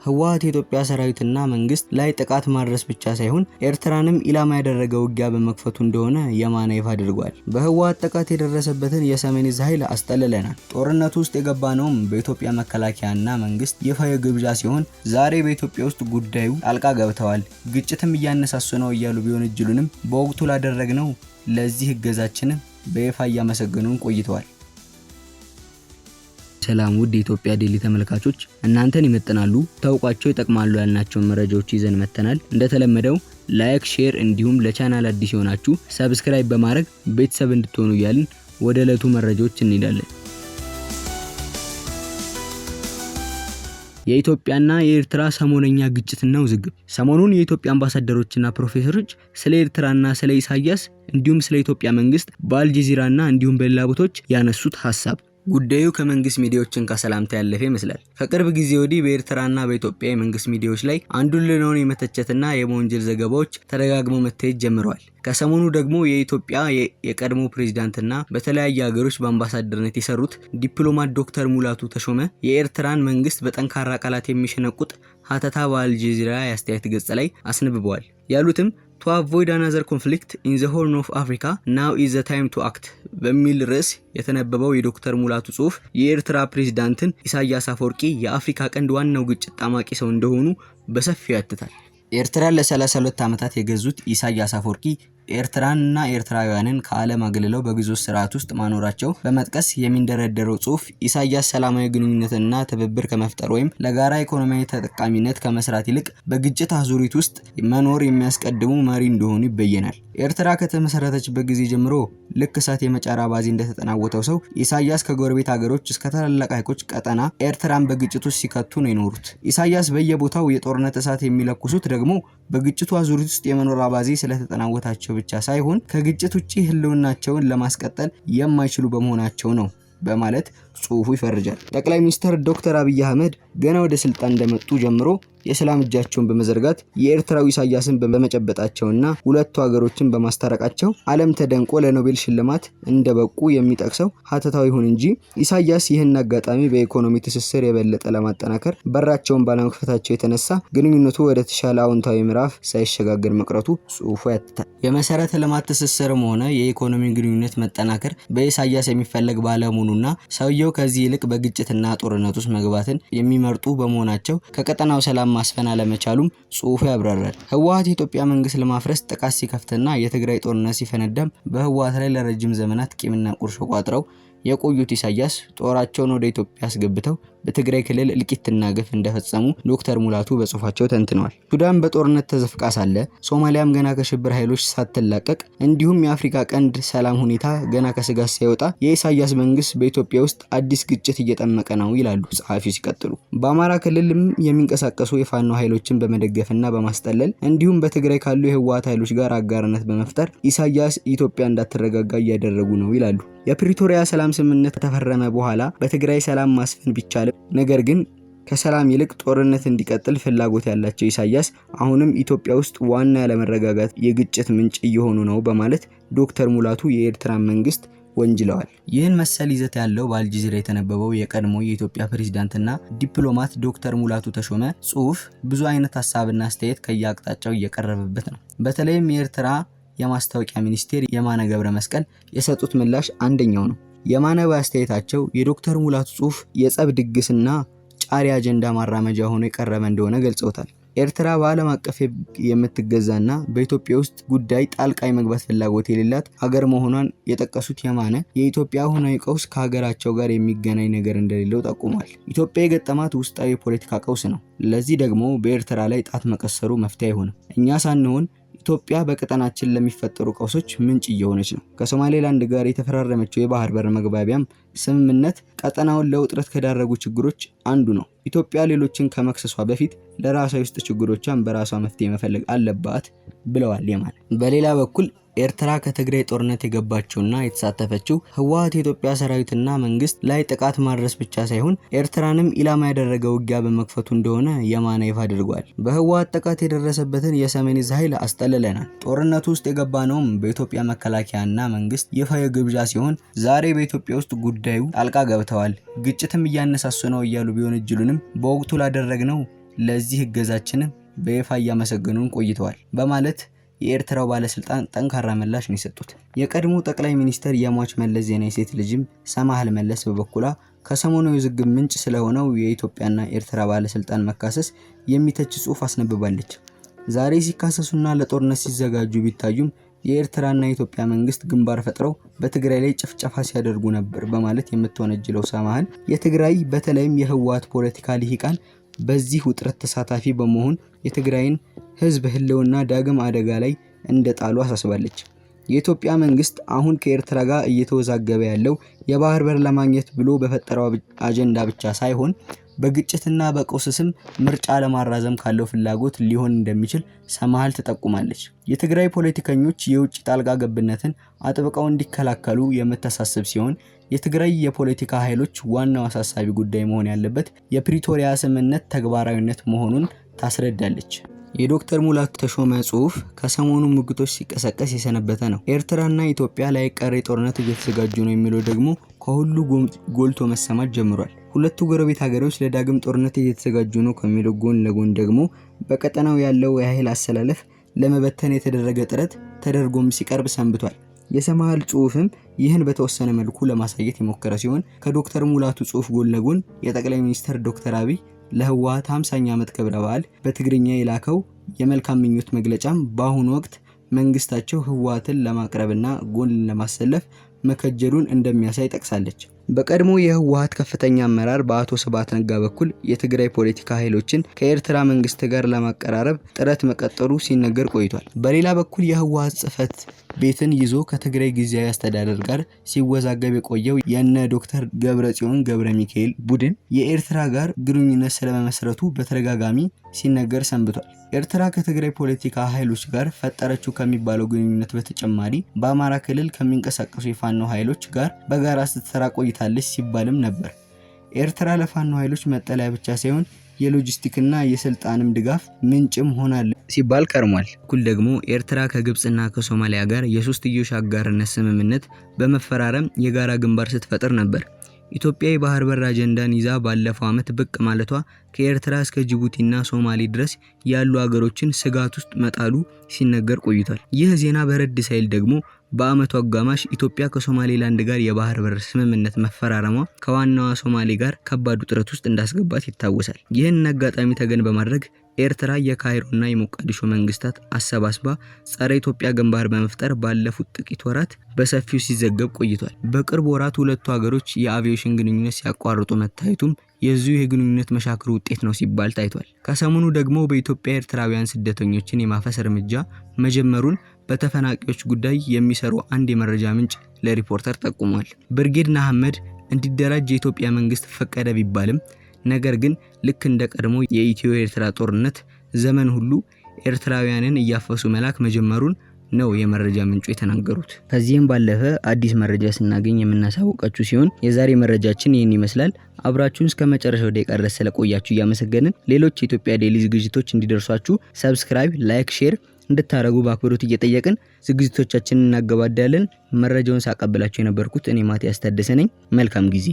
ህወሓት የኢትዮጵያ ሰራዊትና መንግስት ላይ ጥቃት ማድረስ ብቻ ሳይሆን ኤርትራንም ኢላማ ያደረገ ውጊያ በመክፈቱ እንደሆነ የማነ ይፋ አድርጓል። በህወሓት ጥቃት የደረሰበትን የሰሜን ዕዝ ኃይል አስጠልለናል። ጦርነቱ ውስጥ የገባነውም በኢትዮጵያ መከላከያና መንግስት ይፋዊ ግብዣ ሲሆን ዛሬ በኢትዮጵያ ውስጥ ጉዳዩ ጣልቃ ገብተዋል፣ ግጭትም እያነሳሱ ነው እያሉ ቢወነጅሉንም በወቅቱ ላደረግነው ለዚህ እገዛችንም በይፋ እያመሰገኑን ቆይተዋል። ሰላም ውድ የኢትዮጵያ ዴሊ ተመልካቾች፣ እናንተን ይመጥናሉ ታውቋቸው ይጠቅማሉ ያልናቸውን መረጃዎች ይዘን መተናል። እንደተለመደው ላይክ፣ ሼር እንዲሁም ለቻናል አዲስ የሆናችሁ ሰብስክራይብ በማድረግ ቤተሰብ እንድትሆኑ እያልን ወደ ዕለቱ መረጃዎች እንሄዳለን። የኢትዮጵያና የኤርትራ ሰሞነኛ ግጭትና ውዝግብ። ሰሞኑን የኢትዮጵያ አምባሳደሮችና ፕሮፌሰሮች ስለ ኤርትራና ስለ ኢሳያስ እንዲሁም ስለ ኢትዮጵያ መንግስት በአልጀዚራና እንዲሁም በሌላ ቦታዎች ያነሱት ሐሳብ ጉዳዩ ከመንግስት ሚዲያዎችን ከሰላምታ ያለፈ ይመስላል። ከቅርብ ጊዜ ወዲህ በኤርትራና በኢትዮጵያ የመንግስት ሚዲያዎች ላይ አንዱን ሌላውን የመተቸትና የመወንጀል ዘገባዎች ተደጋግመው መታየት ጀምረዋል። ከሰሞኑ ደግሞ የኢትዮጵያ የቀድሞ ፕሬዝዳንትና በተለያየ ሀገሮች በአምባሳደርነት የሰሩት ዲፕሎማት ዶክተር ሙላቱ ተሾመ የኤርትራን መንግስት በጠንካራ ቃላት የሚሸነቁጥ ሀተታ በአልጀዚራ የአስተያየት ገጽ ላይ አስነብበዋል። ያሉትም to avoid another conflict in the horn of Africa now is the time to act በሚል ርዕስ የተነበበው የዶክተር ሙላቱ ጽሁፍ የኤርትራ ፕሬዝዳንትን ኢሳያስ አፈወርቂ የአፍሪካ ቀንድ ዋናው ግጭት ጣማቂ ሰው እንደሆኑ በሰፊው ያትታል። ኤርትራን ለ32 ዓመታት የገዙት ኢሳያስ አፈወርቂ ኤርትራንና ኤርትራውያንን ከዓለም አግልለው በግዞት ስርዓት ውስጥ ማኖራቸው በመጥቀስ የሚንደረደረው ጽሁፍ ኢሳያስ ሰላማዊ ግንኙነትና ትብብር ከመፍጠር ወይም ለጋራ ኢኮኖሚያዊ ተጠቃሚነት ከመስራት ይልቅ በግጭት አዙሪት ውስጥ መኖር የሚያስቀድሙ መሪ እንደሆኑ ይበየናል። ኤርትራ ከተመሰረተችበት ጊዜ ጀምሮ ልክ እሳት የመጫር አባዜ እንደተጠናወተው ሰው ኢሳያስ ከጎረቤት ሀገሮች እስከ ታላላቅ ሐይቆች ቀጠና ኤርትራን በግጭት ውስጥ ሲከቱ ነው የኖሩት። ኢሳያስ በየቦታው የጦርነት እሳት የሚለኩሱት ደግሞ በግጭቱ አዙሪት ውስጥ የመኖር አባዜ ስለተጠናወታቸው ብቻ ሳይሆን ከግጭት ውጪ ህልውናቸውን ለማስቀጠል የማይችሉ በመሆናቸው ነው በማለት ጽሁፉ ይፈርጃል። ጠቅላይ ሚኒስትር ዶክተር አብይ አህመድ ገና ወደ ስልጣን እንደመጡ ጀምሮ የሰላም እጃቸውን በመዘርጋት የኤርትራው ኢሳያስን በመጨበጣቸውና ሁለቱ ሀገሮችን በማስታረቃቸው ዓለም ተደንቆ ለኖቤል ሽልማት እንደበቁ የሚጠቅሰው ሀተታው ይሁን እንጂ ኢሳያስ ይህን አጋጣሚ በኢኮኖሚ ትስስር የበለጠ ለማጠናከር በራቸውን ባለመክፈታቸው የተነሳ ግንኙነቱ ወደ ተሻለ አዎንታዊ ምዕራፍ ሳይሸጋገር መቅረቱ ጽሁፉ ያትታል። የመሰረተ ልማት ትስስርም ሆነ የኢኮኖሚ ግንኙነት መጠናከር በኢሳያስ የሚፈለግ ባለመሆኑና ሰውየው ከዚህ ይልቅ በግጭትና ጦርነት ውስጥ መግባትን የሚመርጡ በመሆናቸው ከቀጠናው ሰላም ማስፈን አለመቻሉም ጽሁፉ ያብራራል። ህወሓት የኢትዮጵያ መንግስት ለማፍረስ ጥቃት ሲከፍትና የትግራይ ጦርነት ሲፈነዳም በህወሓት ላይ ለረጅም ዘመናት ቂምና ቁርሾ ቋጥረው የቆዩት ኢሳያስ ጦራቸውን ወደ ኢትዮጵያ አስገብተው በትግራይ ክልል እልቂትና ግፍ እንደፈጸሙ ዶክተር ሙላቱ በጽሁፋቸው ተንትነዋል። ሱዳን በጦርነት ተዘፍቃ ሳለ ሶማሊያም ገና ከሽብር ኃይሎች ሳትላቀቅ እንዲሁም የአፍሪካ ቀንድ ሰላም ሁኔታ ገና ከስጋት ሳይወጣ የኢሳያስ መንግስት በኢትዮጵያ ውስጥ አዲስ ግጭት እየጠመቀ ነው ይላሉ ጸሐፊው ሲቀጥሉ። በአማራ ክልልም የሚንቀሳቀሱ የፋኖ ኃይሎችን በመደገፍና በማስጠለል እንዲሁም በትግራይ ካሉ የህወሓት ኃይሎች ጋር አጋርነት በመፍጠር ኢሳያስ ኢትዮጵያ እንዳትረጋጋ እያደረጉ ነው ይላሉ። የፕሪቶሪያ ሰላም ስምምነት ከተፈረመ በኋላ በትግራይ ሰላም ማስፈን ቢቻልም ነገር ግን ከሰላም ይልቅ ጦርነት እንዲቀጥል ፍላጎት ያላቸው ኢሳያስ አሁንም ኢትዮጵያ ውስጥ ዋና ያለመረጋጋት የግጭት ምንጭ እየሆኑ ነው በማለት ዶክተር ሙላቱ የኤርትራ መንግስት ወንጅለዋል። ይህን መሰል ይዘት ያለው በአልጀዚራ የተነበበው የቀድሞ የኢትዮጵያ ፕሬዝዳንትና ዲፕሎማት ዶክተር ሙላቱ ተሾመ ጽሁፍ ብዙ አይነት ሐሳብና አስተያየት ከየአቅጣጫው እየቀረበበት ነው። በተለይም የኤርትራ የማስታወቂያ ሚኒስቴር የማነ ገብረ መስቀል የሰጡት ምላሽ አንደኛው ነው። የማነ በአስተያየታቸው የዶክተር ሙላቱ ጽሁፍ የጸብ ድግስና ጫሪ አጀንዳ ማራመጃ ሆኖ የቀረበ እንደሆነ ገልጸውታል። ኤርትራ በዓለም አቀፍ የምትገዛና በኢትዮጵያ ውስጥ ጉዳይ ጣልቃ የመግባት ፍላጎት የሌላት ሀገር መሆኗን የጠቀሱት የማነ የኢትዮጵያ አሁናዊ ቀውስ ከሀገራቸው ጋር የሚገናኝ ነገር እንደሌለው ጠቁሟል። ኢትዮጵያ የገጠማት ውስጣዊ የፖለቲካ ቀውስ ነው። ለዚህ ደግሞ በኤርትራ ላይ ጣት መቀሰሩ መፍትሄ አይሆንም። እኛ ሳንሆን ኢትዮጵያ በቀጠናችን ለሚፈጠሩ ቀውሶች ምንጭ እየሆነች ነው። ከሶማሌላንድ ጋር የተፈራረመችው የባህር በር መግባቢያም ስምምነት ቀጠናውን ለውጥረት ከዳረጉ ችግሮች አንዱ ነው። ኢትዮጵያ ሌሎችን ከመክሰሷ በፊት ለራሷ ውስጥ ችግሮቿን በራሷ መፍትሄ መፈለግ አለባት ብለዋል የማነ። በሌላ በኩል ኤርትራ ከትግራይ ጦርነት የገባችውና የተሳተፈችው ህወሓት የኢትዮጵያ ሰራዊትና መንግስት ላይ ጥቃት ማድረስ ብቻ ሳይሆን ኤርትራንም ኢላማ ያደረገ ውጊያ በመክፈቱ እንደሆነ የማነ ይፋ አድርጓል። በህወሓት ጥቃት የደረሰበትን የሰሜን ዕዝ ኃይል አስጠልለናል። ጦርነቱ ውስጥ የገባነውም በኢትዮጵያ መከላከያና መንግስት ይፋዊ ግብዣ ሲሆን ዛሬ በኢትዮጵያ ውስጥ ጉዳዩ ጣልቃ ገብተዋል፣ ግጭትም እያነሳሱ ነው እያሉ ቢወነጅሉንም በወቅቱ ላደረግነው ለዚህ እገዛችንም በይፋ እያመሰገኑን ቆይተዋል በማለት የኤርትራው ባለስልጣን ጠንካራ ምላሽ ነው የሰጡት። የቀድሞ ጠቅላይ ሚኒስትር የሟች መለስ ዜናዊ ሴት ልጅም ሰማሃል መለስ በበኩሏ ከሰሞኑ የውዝግብ ምንጭ ስለሆነው የኢትዮጵያና ኤርትራ ባለስልጣን መካሰስ የሚተች ጽሑፍ አስነብባለች። ዛሬ ሲካሰሱና ለጦርነት ሲዘጋጁ ቢታዩም የኤርትራና የኢትዮጵያ መንግስት ግንባር ፈጥረው በትግራይ ላይ ጭፍጨፋ ሲያደርጉ ነበር በማለት የምትወነጅለው ሰማሃል የትግራይ በተለይም የህወሓት ፖለቲካ ልሂቃን በዚህ ውጥረት ተሳታፊ በመሆን የትግራይን ህዝብ ህልውና ዳግም አደጋ ላይ እንደጣሉ አሳስባለች። የኢትዮጵያ መንግስት አሁን ከኤርትራ ጋር እየተወዛገበ ያለው የባህር በር ለማግኘት ብሎ በፈጠረው አጀንዳ ብቻ ሳይሆን በግጭትና በቀውስ ስም ምርጫ ለማራዘም ካለው ፍላጎት ሊሆን እንደሚችል ሰማሃል ተጠቁማለች። የትግራይ ፖለቲከኞች የውጭ ጣልቃ ገብነትን አጥብቀው እንዲከላከሉ የምታሳስብ ሲሆን የትግራይ የፖለቲካ ኃይሎች ዋናው አሳሳቢ ጉዳይ መሆን ያለበት የፕሪቶሪያ ስምምነት ተግባራዊነት መሆኑን ታስረዳለች። የዶክተር ሙላቱ ተሾመ ጽሑፍ ከሰሞኑ ሙግቶች ሲቀሰቀስ የሰነበተ ነው። ኤርትራና ኢትዮጵያ ለአይቀሬ ጦርነት እየተዘጋጁ ነው የሚለው ደግሞ ከሁሉ ጎልቶ መሰማት ጀምሯል። ሁለቱ ጎረቤት ሀገሮች ለዳግም ጦርነት እየተዘጋጁ ነው ከሚለው ጎን ለጎን ደግሞ በቀጠናው ያለው የኃይል አሰላለፍ ለመበተን የተደረገ ጥረት ተደርጎም ሲቀርብ ሰንብቷል። የሰማሃል ጽሑፍም ይህን በተወሰነ መልኩ ለማሳየት የሞከረ ሲሆን ከዶክተር ሙላቱ ጽሑፍ ጎን ለጎን የጠቅላይ ሚኒስትር ዶክተር አብይ ለህወሓት 50ኛ ዓመት ክብረ በዓል በትግርኛ የላከው የመልካም ምኞት መግለጫም በአሁኑ ወቅት መንግስታቸው ህወሓትን ለማቅረብና ጎን ለማሰለፍ መከጀሉን እንደሚያሳይ ጠቅሳለች። በቀድሞ የህወሓት ከፍተኛ አመራር በአቶ ስብሐት ነጋ በኩል የትግራይ ፖለቲካ ኃይሎችን ከኤርትራ መንግስት ጋር ለማቀራረብ ጥረት መቀጠሉ ሲነገር ቆይቷል። በሌላ በኩል የህወሓት ጽህፈት ቤትን ይዞ ከትግራይ ጊዜያዊ አስተዳደር ጋር ሲወዛገብ የቆየው የነ ዶክተር ገብረጽዮን ገብረ ሚካኤል ቡድን የኤርትራ ጋር ግንኙነት ስለመመስረቱ በተደጋጋሚ ሲነገር ሰንብቷል። ኤርትራ ከትግራይ ፖለቲካ ኃይሎች ጋር ፈጠረችው ከሚባለው ግንኙነት በተጨማሪ በአማራ ክልል ከሚንቀሳቀሱ የፋኖ ኃይሎች ጋር በጋራ ስትሰራ ቆይታለች ሲባልም ነበር። ኤርትራ ለፋኖ ኃይሎች መጠለያ ብቻ ሳይሆን የሎጂስቲክና የስልጣንም ድጋፍ ምንጭም ሆናለች ሲባል ከርሟል። እኩል ደግሞ ኤርትራ ከግብጽና ከሶማሊያ ጋር የሶስትዮሽ አጋርነት ስምምነት በመፈራረም የጋራ ግንባር ስትፈጥር ነበር። ኢትዮጵያ የባህር በር አጀንዳን ይዛ ባለፈው ዓመት ብቅ ማለቷ ከኤርትራ እስከ ጅቡቲና ሶማሌ ድረስ ያሉ ሀገሮችን ስጋት ውስጥ መጣሉ ሲነገር ቆይቷል። ይህ ዜና በረድ ሳይል ደግሞ በአመቱ አጋማሽ ኢትዮጵያ ከሶማሌላንድ ጋር የባህር በር ስምምነት መፈራረሟ ከዋናዋ ሶማሌ ጋር ከባድ ውጥረት ውስጥ እንዳስገባት ይታወሳል። ይህን አጋጣሚ ተገን በማድረግ ኤርትራ የካይሮና የሞቃዲሾ መንግስታት አሰባስባ ጸረ ኢትዮጵያ ግንባር በመፍጠር ባለፉት ጥቂት ወራት በሰፊው ሲዘገብ ቆይቷል። በቅርብ ወራት ሁለቱ ሀገሮች የአቪዬሽን ግንኙነት ሲያቋርጡ መታየቱም የዚሁ የግንኙነት መሻክሩ ውጤት ነው ሲባል ታይቷል። ከሰሞኑ ደግሞ በኢትዮጵያ ኤርትራውያን ስደተኞችን የማፈስ እርምጃ መጀመሩን በተፈናቃዮች ጉዳይ የሚሰሩ አንድ የመረጃ ምንጭ ለሪፖርተር ጠቁሟል። ብርጌድ ንሓመድ እንዲደራጅ የኢትዮጵያ መንግስት ፈቀደ ቢባልም ነገር ግን ልክ እንደ ቀድሞ የኢትዮ ኤርትራ ጦርነት ዘመን ሁሉ ኤርትራውያንን እያፈሱ መላክ መጀመሩን ነው የመረጃ ምንጩ የተናገሩት። ከዚህም ባለፈ አዲስ መረጃ ስናገኝ የምናሳውቃችሁ ሲሆን የዛሬ መረጃችን ይህን ይመስላል። አብራችሁን እስከ መጨረሻው ደቂቃ ድረስ ስለቆያችሁ እያመሰገንን ሌሎች የኢትዮጵያ ዴይሊ ዝግጅቶች እንዲደርሷችሁ ሰብስክራይብ፣ ላይክ፣ ሼር እንድታረጉ በአክብሮት እየጠየቅን ዝግጅቶቻችንን እናገባዳለን። መረጃውን ሳቀብላችሁ የነበርኩት እኔ ማቲያስ ታደሰ ነኝ። መልካም ጊዜ